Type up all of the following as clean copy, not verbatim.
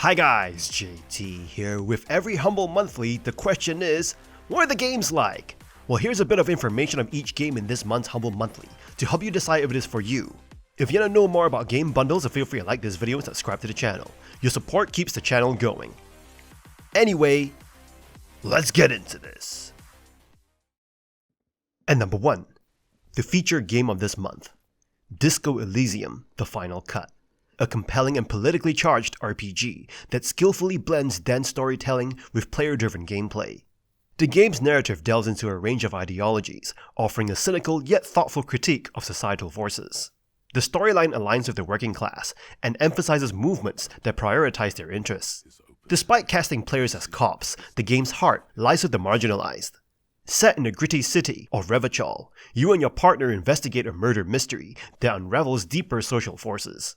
Hi guys, JT here. With every Humble Monthly, the question is, what are the games like? Well, here's a bit of information on each game in this month's Humble Monthly to help you decide if it is for you. If you want to know more about game bundles, feel free to like this video and subscribe to the channel. Your support keeps the channel going. Anyway, let's get into this. And number 1, the featured game of this month, Disco Elysium: The Final Cut. A compelling and politically charged RPG that skillfully blends dense storytelling with player-driven gameplay. The game's narrative delves into a range of ideologies, offering a cynical yet thoughtful critique of societal forces. The storyline aligns with the working class and emphasizes movements that prioritize their interests. Despite casting players as cops, the game's heart lies with the marginalized. Set in the gritty city of Revachol, you and your partner investigate a murder mystery that unravels deeper social forces.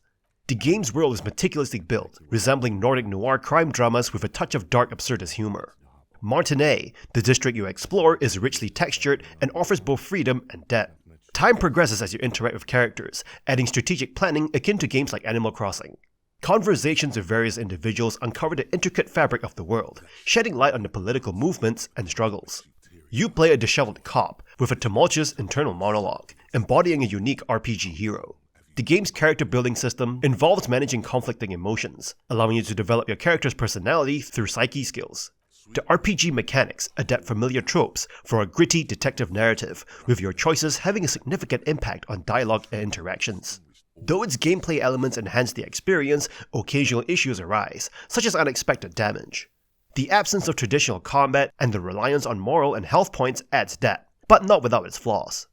The game's world is meticulously built, resembling Nordic noir crime dramas with a touch of dark absurdist humor. Martinez, the district you explore, is richly textured and offers both freedom and depth. Time progresses as you interact with characters, adding strategic planning akin to games like Animal Crossing. Conversations with various individuals uncover the intricate fabric of the world, shedding light on the political movements and struggles. You play a disheveled cop with a tumultuous internal monologue, embodying a unique RPG hero. The game's character building system involves managing conflicting emotions, allowing you to develop your character's personality through psyche skills. The RPG mechanics adapt familiar tropes for a gritty detective narrative, with your choices having a significant impact on dialogue and interactions. Though its gameplay elements enhance the experience, occasional issues arise, such as unexpected damage. The absence of traditional combat and the reliance on moral and health points adds depth, but not without its flaws.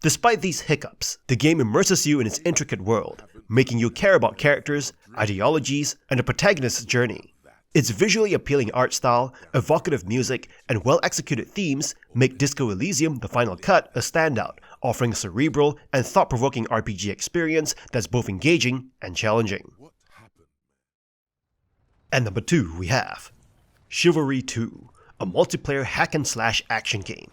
Despite these hiccups, the game immerses you in its intricate world, making you care about characters, ideologies, and the protagonist's journey. Its visually appealing art style, evocative music, and well-executed themes make Disco Elysium: The Final Cut a standout, offering a cerebral and thought-provoking RPG experience that's both engaging and challenging. And number 2, we have Chivalry 2, a multiplayer hack-and-slash action game.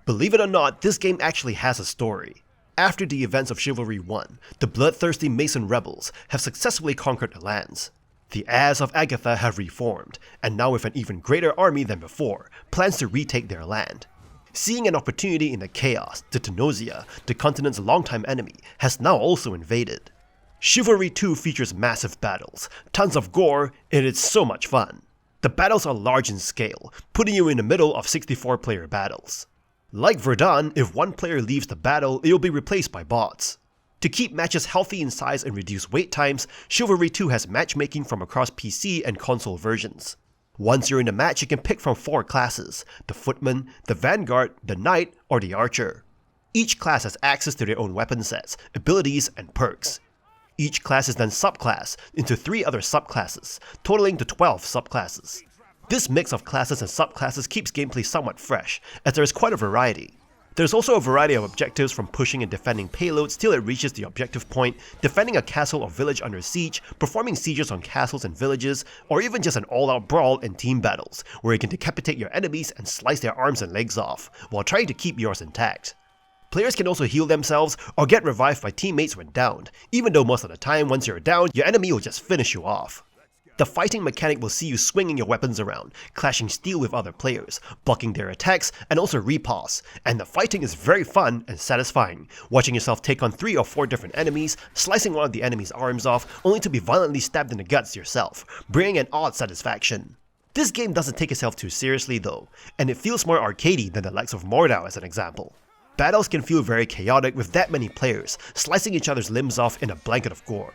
Believe it or not, this game actually has a story. After the events of Chivalry 1, the bloodthirsty Mason rebels have successfully conquered the lands. The heirs of Agatha have reformed, and now with an even greater army than before, plans to retake their land. Seeing an opportunity in the chaos, the Tenosia, the continent's longtime enemy, has now also invaded. Chivalry 2 features massive battles, tons of gore, and it's so much fun. The battles are large in scale, putting you in the middle of 64-player battles. Like Verdun, if one player leaves the battle, it will be replaced by bots. To keep matches healthy in size and reduce wait times, Chivalry 2 has matchmaking from across PC and console versions. Once you're in a match, you can pick from 4 classes: the Footman, the Vanguard, the Knight, or the Archer. Each class has access to their own weapon sets, abilities, and perks. Each class is then subclassed into 3 other subclasses, totaling to 12 subclasses. This mix of classes and subclasses keeps gameplay somewhat fresh, as there is quite a variety. There's also a variety of objectives, from pushing and defending payloads till it reaches the objective point, defending a castle or village under siege, performing sieges on castles and villages, or even just an all-out brawl in team battles, where you can decapitate your enemies and slice their arms and legs off, while trying to keep yours intact. Players can also heal themselves or get revived by teammates when downed, even though most of the time once you're down, your enemy will just finish you off. The fighting mechanic will see you swinging your weapons around, clashing steel with other players, blocking their attacks, and also riposte, and the fighting is very fun and satisfying, watching yourself take on 3 or 4 different enemies, slicing one of the enemy's arms off, only to be violently stabbed in the guts yourself, bringing an odd satisfaction. This game doesn't take itself too seriously though, and it feels more arcadey than the likes of Mordau as an example. Battles can feel very chaotic with that many players, slicing each other's limbs off in a blanket of gore.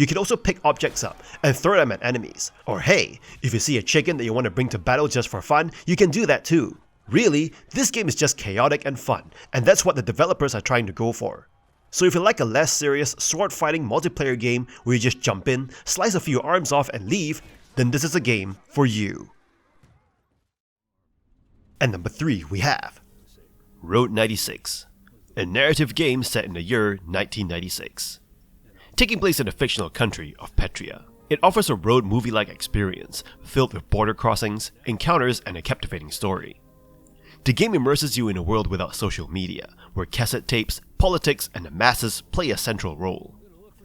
You can also pick objects up and throw them at enemies, or hey, if you see a chicken that you want to bring to battle just for fun, you can do that too. Really, this game is just chaotic and fun, and that's what the developers are trying to go for. So if you like a less serious, sword-fighting multiplayer game where you just jump in, slice a few arms off and leave, then this is a game for you. And number 3 we have Road 96, a narrative game set in the year 1996. Taking place in the fictional country of Petria, it offers a road movie-like experience filled with border crossings, encounters, and a captivating story. The game immerses you in a world without social media, where cassette tapes, politics, and the masses play a central role.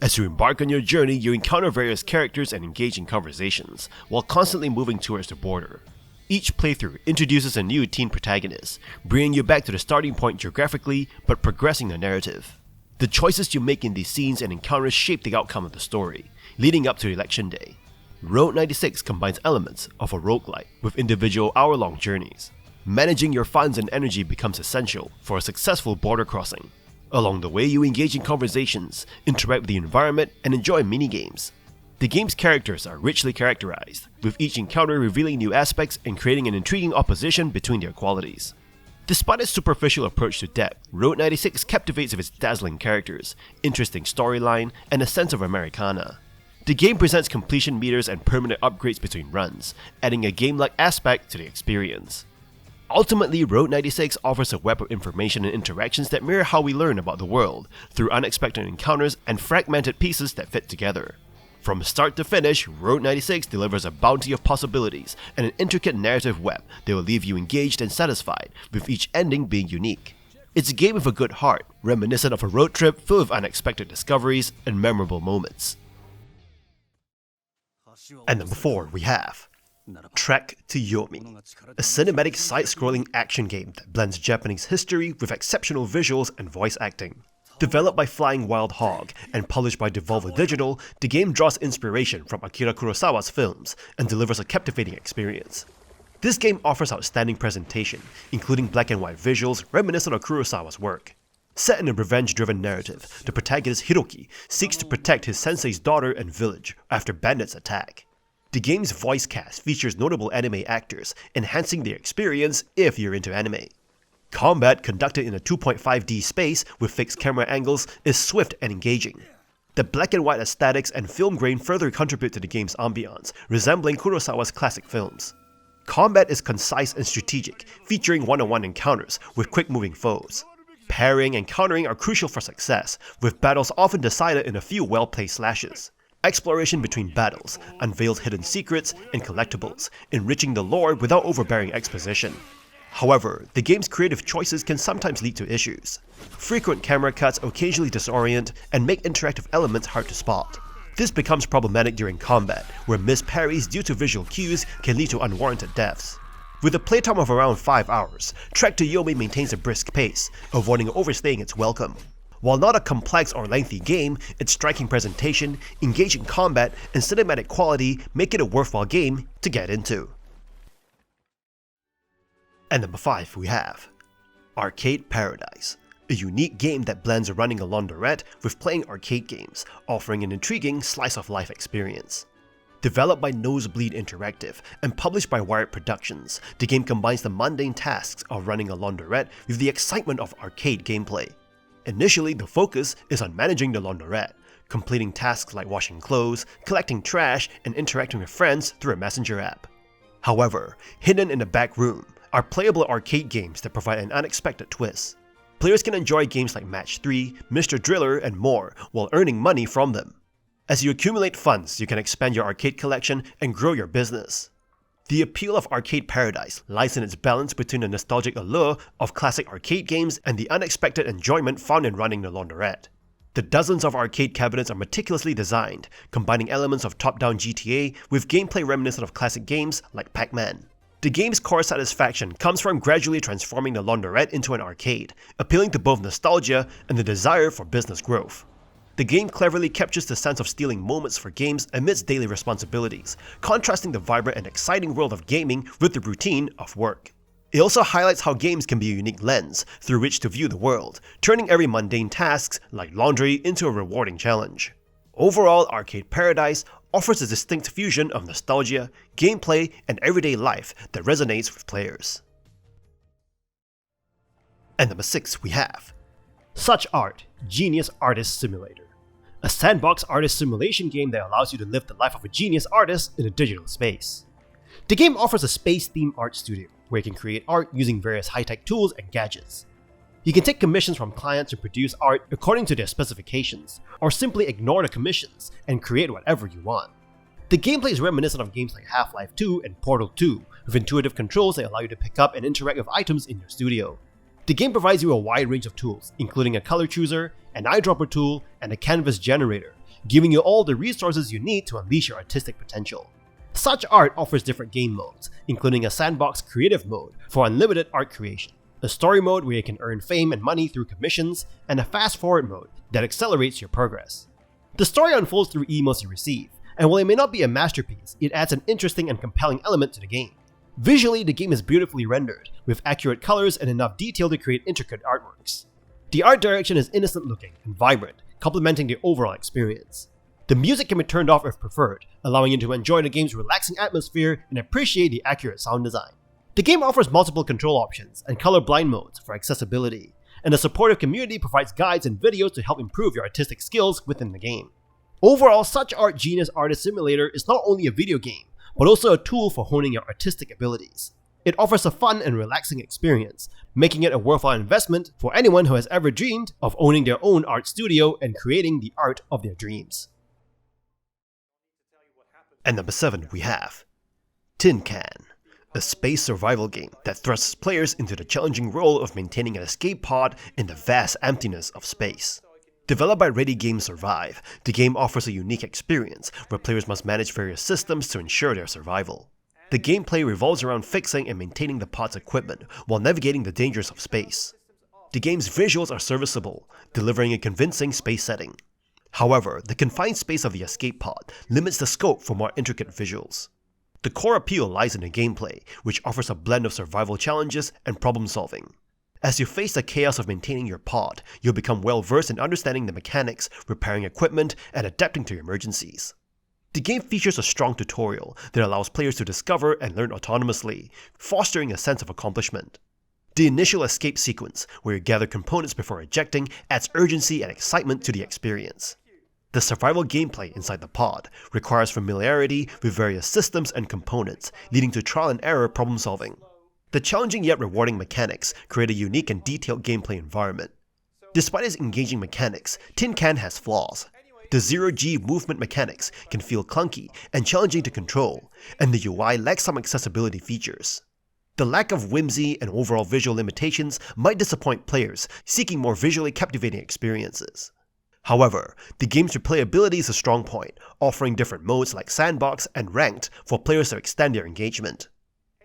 As you embark on your journey, you encounter various characters and engage in conversations, while constantly moving towards the border. Each playthrough introduces a new teen protagonist, bringing you back to the starting point geographically, but progressing the narrative. The choices you make in these scenes and encounters shape the outcome of the story, leading up to Election Day. Road 96 combines elements of a roguelike with individual hour-long journeys. Managing your funds and energy becomes essential for a successful border crossing. Along the way, you engage in conversations, interact with the environment, and enjoy minigames. The game's characters are richly characterized, with each encounter revealing new aspects and creating an intriguing opposition between their qualities. Despite its superficial approach to depth, Road 96 captivates with its dazzling characters, interesting storyline, and a sense of Americana. The game presents completion meters and permanent upgrades between runs, adding a game-like aspect to the experience. Ultimately, Road 96 offers a web of information and interactions that mirror how we learn about the world, through unexpected encounters and fragmented pieces that fit together. From start to finish, Road 96 delivers a bounty of possibilities and an intricate narrative web that will leave you engaged and satisfied, with each ending being unique. It's a game with a good heart, reminiscent of a road trip full of unexpected discoveries and memorable moments. And number 4, we have Trek to Yomi, a cinematic side-scrolling action game that blends Japanese history with exceptional visuals and voice acting. Developed by Flying Wild Hog and published by Devolver Digital, the game draws inspiration from Akira Kurosawa's films and delivers a captivating experience. This game offers outstanding presentation, including black and white visuals reminiscent of Kurosawa's work. Set in a revenge-driven narrative, the protagonist Hiroki seeks to protect his sensei's daughter and village after bandits attack. The game's voice cast features notable anime actors, enhancing the experience if you're into anime. Combat, conducted in a 2.5D space with fixed camera angles, is swift and engaging. The black and white aesthetics and film grain further contribute to the game's ambiance, resembling Kurosawa's classic films. Combat is concise and strategic, featuring one-on-one encounters with quick-moving foes. Parrying and countering are crucial for success, with battles often decided in a few well-placed slashes. Exploration between battles unveils hidden secrets and collectibles, enriching the lore without overbearing exposition. However, the game's creative choices can sometimes lead to issues. Frequent camera cuts occasionally disorient and make interactive elements hard to spot. This becomes problematic during combat, where missed parries due to visual cues can lead to unwarranted deaths. With a playtime of around 5 hours, Trek to Yomi maintains a brisk pace, avoiding overstaying its welcome. While not a complex or lengthy game, its striking presentation, engaging combat, and cinematic quality make it a worthwhile game to get into. And number 5, we have Arcade Paradise, a unique game that blends running a laundrette with playing arcade games, offering an intriguing slice-of-life experience. Developed by Nosebleed Interactive and published by Wired Productions, the game combines the mundane tasks of running a laundrette with the excitement of arcade gameplay. Initially, the focus is on managing the laundrette, completing tasks like washing clothes, collecting trash, and interacting with friends through a messenger app. However, hidden in the back room are playable arcade games that provide an unexpected twist. Players can enjoy games like Match 3, Mr. Driller, and more while earning money from them. As you accumulate funds, you can expand your arcade collection and grow your business. The appeal of Arcade Paradise lies in its balance between the nostalgic allure of classic arcade games and the unexpected enjoyment found in running the laundrette. The dozens of arcade cabinets are meticulously designed, combining elements of top-down GTA with gameplay reminiscent of classic games like Pac-Man. The game's core satisfaction comes from gradually transforming the laundrette into an arcade, appealing to both nostalgia and the desire for business growth. The game cleverly captures the sense of stealing moments for games amidst daily responsibilities, contrasting the vibrant and exciting world of gaming with the routine of work. It also highlights how games can be a unique lens through which to view the world, turning every mundane task, like laundry, into a rewarding challenge. Overall, Arcade Paradise offers a distinct fusion of nostalgia, gameplay, and everyday life that resonates with players. And number 6, we have SuchArt, Genius Artist Simulator, a sandbox artist simulation game that allows you to live the life of a genius artist in a digital space. The game offers a space-themed art studio where you can create art using various high-tech tools and gadgets. You can take commissions from clients to produce art according to their specifications, or simply ignore the commissions and create whatever you want. The gameplay is reminiscent of games like Half-Life 2 and Portal 2, with intuitive controls that allow you to pick up and interact with items in your studio. The game provides you a wide range of tools, including a color chooser, an eyedropper tool, and a canvas generator, giving you all the resources you need to unleash your artistic potential. SuchArt offers different game modes, including a sandbox creative mode for unlimited art creation, a story mode where you can earn fame and money through commissions, and a fast-forward mode that accelerates your progress. The story unfolds through emails you receive, and while it may not be a masterpiece, it adds an interesting and compelling element to the game. Visually, the game is beautifully rendered, with accurate colors and enough detail to create intricate artworks. The art direction is innocent looking and vibrant, complementing the overall experience. The music can be turned off if preferred, allowing you to enjoy the game's relaxing atmosphere and appreciate the accurate sound design. The game offers multiple control options and colorblind modes for accessibility, and a supportive community provides guides and videos to help improve your artistic skills within the game. Overall, SuchArt Genius Artist Simulator is not only a video game, but also a tool for honing your artistic abilities. It offers a fun and relaxing experience, making it a worthwhile investment for anyone who has ever dreamed of owning their own art studio and creating the art of their dreams. And number 7 we have Tin Can, a space survival game that thrusts players into the challenging role of maintaining an escape pod in the vast emptiness of space. Developed by Ready Games Survive, the game offers a unique experience where players must manage various systems to ensure their survival. The gameplay revolves around fixing and maintaining the pod's equipment while navigating the dangers of space. The game's visuals are serviceable, delivering a convincing space setting. However, the confined space of the escape pod limits the scope for more intricate visuals. The core appeal lies in the gameplay, which offers a blend of survival challenges and problem solving. As you face the chaos of maintaining your pod, you'll become well versed in understanding the mechanics, repairing equipment, and adapting to emergencies. The game features a strong tutorial that allows players to discover and learn autonomously, fostering a sense of accomplishment. The initial escape sequence, where you gather components before ejecting, adds urgency and excitement to the experience. The survival gameplay inside the pod requires familiarity with various systems and components, leading to trial and error problem solving. The challenging yet rewarding mechanics create a unique and detailed gameplay environment. Despite its engaging mechanics, Tin Can has flaws. The zero-G movement mechanics can feel clunky and challenging to control, and the UI lacks some accessibility features. The lack of whimsy and overall visual limitations might disappoint players seeking more visually captivating experiences. However, the game's replayability is a strong point, offering different modes like Sandbox and Ranked for players to extend their engagement.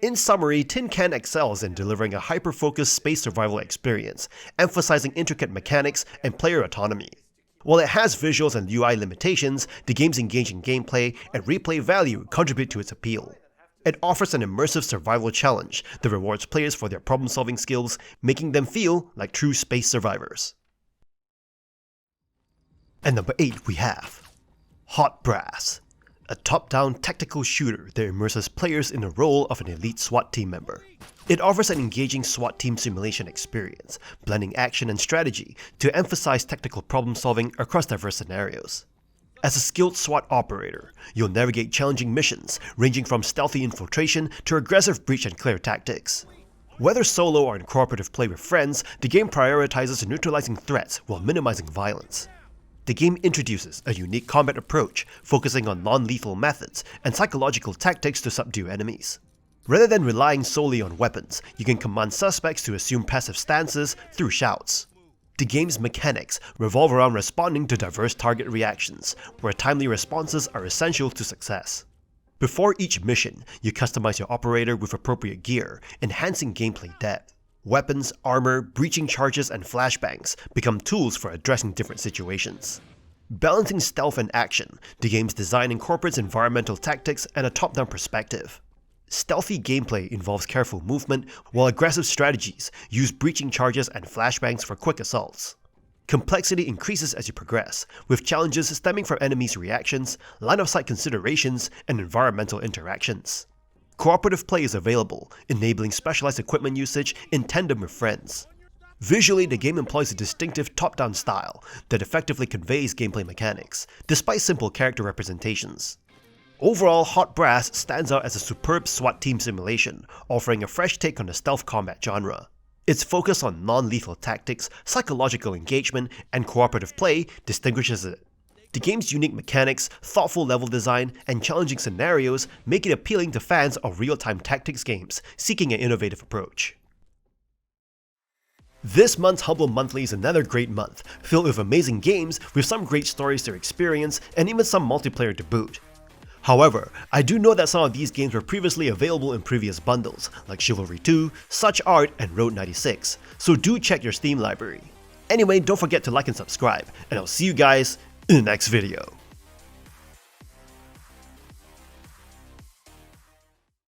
In summary, Tin Can excels in delivering a hyper-focused space survival experience, emphasizing intricate mechanics and player autonomy. While it has visuals and UI limitations, the game's engaging gameplay and replay value contribute to its appeal. It offers an immersive survival challenge that rewards players for their problem-solving skills, making them feel like true space survivors. And number 8 we have Hot Brass, a top-down tactical shooter that immerses players in the role of an elite SWAT team member. It offers an engaging SWAT team simulation experience, blending action and strategy to emphasize tactical problem-solving across diverse scenarios. As a skilled SWAT operator, you'll navigate challenging missions, ranging from stealthy infiltration to aggressive breach and clear tactics. Whether solo or in cooperative play with friends, the game prioritizes neutralizing threats while minimizing violence. The game introduces a unique combat approach, focusing on non-lethal methods and psychological tactics to subdue enemies. Rather than relying solely on weapons, you can command suspects to assume passive stances through shouts. The game's mechanics revolve around responding to diverse target reactions, where timely responses are essential to success. Before each mission, you customize your operator with appropriate gear, enhancing gameplay depth. Weapons, armor, breaching charges, and flashbangs become tools for addressing different situations. Balancing stealth and action, the game's design incorporates environmental tactics and a top-down perspective. Stealthy gameplay involves careful movement, while aggressive strategies use breaching charges and flashbangs for quick assaults. Complexity increases as you progress, with challenges stemming from enemies' reactions, line-of-sight considerations, and environmental interactions. Cooperative play is available, enabling specialized equipment usage in tandem with friends. Visually, the game employs a distinctive top-down style that effectively conveys gameplay mechanics, despite simple character representations. Overall, Hot Brass stands out as a superb SWAT team simulation, offering a fresh take on the stealth combat genre. Its focus on non-lethal tactics, psychological engagement, and cooperative play distinguishes it. The game's unique mechanics, thoughtful level design, and challenging scenarios make it appealing to fans of real-time tactics games seeking an innovative approach. This month's Humble Monthly is another great month, filled with amazing games with some great stories to experience and even some multiplayer to boot. However, I do know that some of these games were previously available in previous bundles, like Chivalry 2, SuchArt, and Road 96, so do check your Steam library. Anyway, don't forget to like and subscribe, and I'll see you guys in the next video.